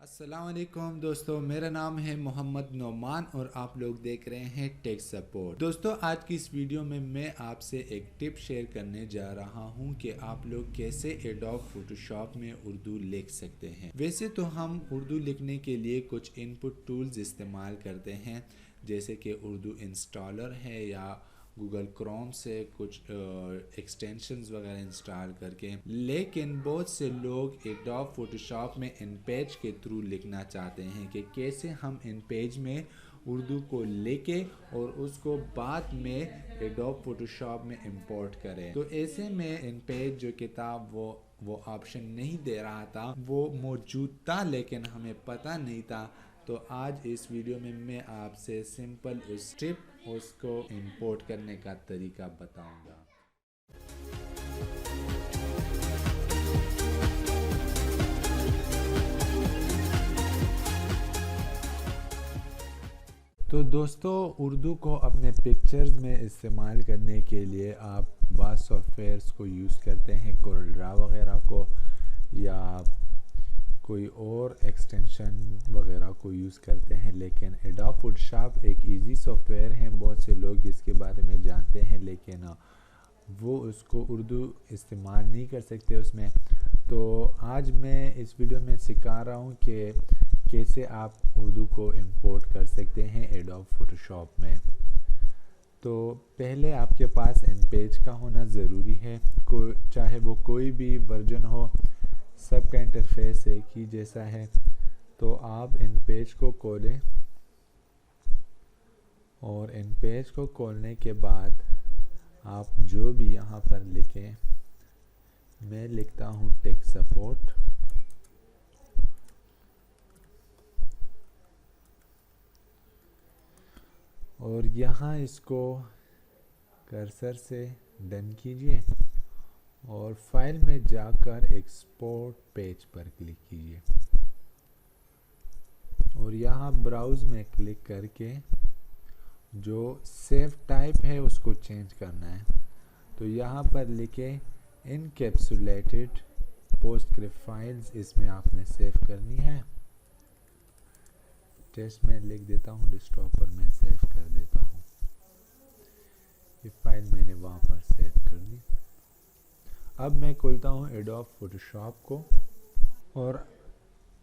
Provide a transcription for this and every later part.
अस्सलामुअलैकुम दोस्तों, मेरा नाम है मोहम्मद नोमान और आप लोग देख रहे हैं टेक सपोर्ट। दोस्तों, आज की इस वीडियो में मैं आपसे एक टिप शेयर करने जा रहा हूं कि आप लोग कैसे एडोब फोटोशॉप में उर्दू लिख सकते हैं। वैसे तो हम उर्दू लिखने के लिए कुछ इनपुट टूल्स इस्तेमाल करते हैं, जैसे कि उर्दू इंस्टॉलर है या गूगल क्रोम से कुछ एक्सटेंशंस वगैरह इंस्टॉल करके, लेकिन बहुत से लोग एडोब फोटोशॉप में इन पेज के थ्रू लिखना चाहते हैं कि कैसे हम इन पेज में उर्दू को लेके और उसको बाद में एडोब फोटोशॉप में इंपोर्ट करें। तो ऐसे में इन पेज जो किताब वो ऑप्शन नहीं दे रहा था, वो मौजूद था लेकिन हमें पता नहीं था। तो आज इस वीडियो में मैं आपसे सिंपल उस स्टेप उसको इंपोर्ट करने का तरीका बताऊंगा। तो दोस्तों, उर्दू को अपने पिक्चर्स में इस्तेमाल करने के लिए आप बाज़ सॉफ्टवेयर्स को यूज़ करते हैं, कोरल ड्रा वगैरह को, या कोई और एक्सटेंशन वगैरह को यूज़ करते हैं। लेकिन एडोब फोटोशॉप एक इजी सॉफ्टवेयर है, बहुत से लोग इसके बारे में जानते हैं लेकिन वो उसको उर्दू इस्तेमाल नहीं कर सकते उसमें। तो आज मैं इस वीडियो में सिखा रहा हूँ कि कैसे आप उर्दू को इंपोर्ट कर सकते हैं एडोब फोटोशॉप में। तो पहले आपके पास इन पेज का होना ज़रूरी है, चाहे वो कोई भी वर्जन हो, सबका इंटरफेस एक ही जैसा है। तो आप इन पेज को खोलें और इन पेज को खोलने के बाद आप जो भी यहाँ पर लिखें, मैं लिखता हूँ टेक सपोर्ट, और यहाँ इसको कर्सर से डन कीजिए और फाइल में जाकर एक्सपोर्ट पेज पर क्लिक कीजिए और यहाँ ब्राउज में क्लिक करके जो सेव टाइप है उसको चेंज करना है। तो यहाँ पर लिखे इनकैप्सुलेटेड पोस्टस्क्रिप्ट फाइल्स, इसमें आपने सेव करनी है। टेस्ट में लिख देता हूँ, डेस्कटॉप पर मैं सेव कर देता हूँ। ये फाइल मैंने वहाँ पर सेव कर दी। अब मैं खोलता हूँ एडोब फोटोशॉप को और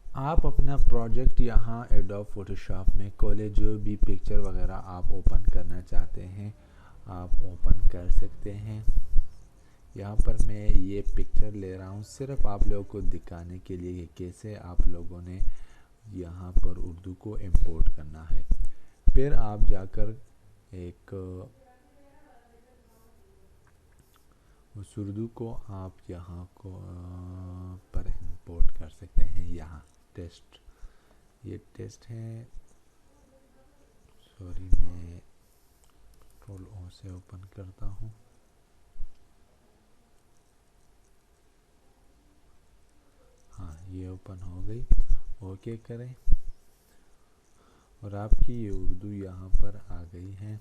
आप अपना प्रोजेक्ट यहाँ एडोब फोटोशॉप में खोले। जो भी पिक्चर वगैरह आप ओपन करना चाहते हैं आप ओपन कर सकते हैं। यहाँ पर मैं ये पिक्चर ले रहा हूँ सिर्फ आप लोगों को दिखाने के लिए कैसे आप लोगों ने यहाँ पर उर्दू को इंपोर्ट करना है। फिर आप जाकर एक उस उर्दू को आप यहाँ को पर इंपोर्ट कर सकते हैं। यहाँ टेस्ट, ये टेस्ट है, सॉरी मैं कंट्रोल ओ से ओपन करता हूँ। हाँ, ये ओपन हो गई। ओके करें और आपकी ये उर्दू यहाँ पर आ गई है।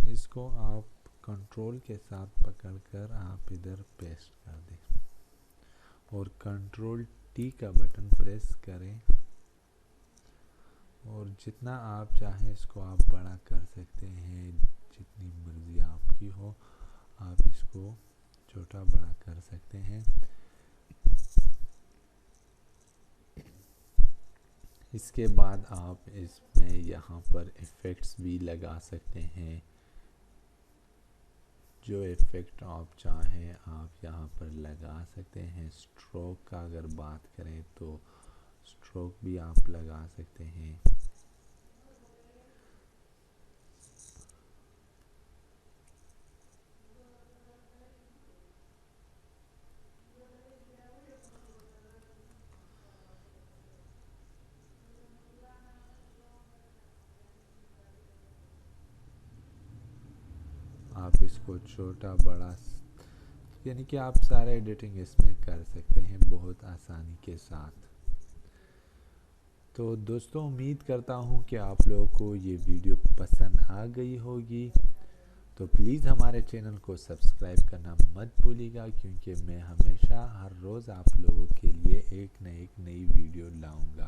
इसको आप कंट्रोल के साथ पकड़कर आप इधर पेस्ट कर दें और कंट्रोल टी का बटन प्रेस करें और जितना आप चाहें इसको आप बड़ा कर सकते हैं, जितनी मर्जी आपकी हो आप इसको छोटा बड़ा कर सकते हैं। इसके बाद आप इसमें यहाँ पर इफ़ेक्ट्स भी लगा सकते हैं। जो इफ़ेक्ट आप चाहें आप यहाँ पर लगा सकते हैं। स्ट्रोक का अगर बात करें तो स्ट्रोक भी आप लगा सकते हैं। आप इसको छोटा बड़ा, यानी कि आप सारा एडिटिंग इसमें कर सकते हैं बहुत आसानी के साथ। तो दोस्तों, उम्मीद करता हूँ कि आप लोगों को ये वीडियो पसंद आ गई होगी। तो प्लीज़ हमारे चैनल को सब्सक्राइब करना मत भूलिएगा, क्योंकि मैं हमेशा हर रोज़ आप लोगों के लिए एक न एक नई वीडियो लाऊंगा।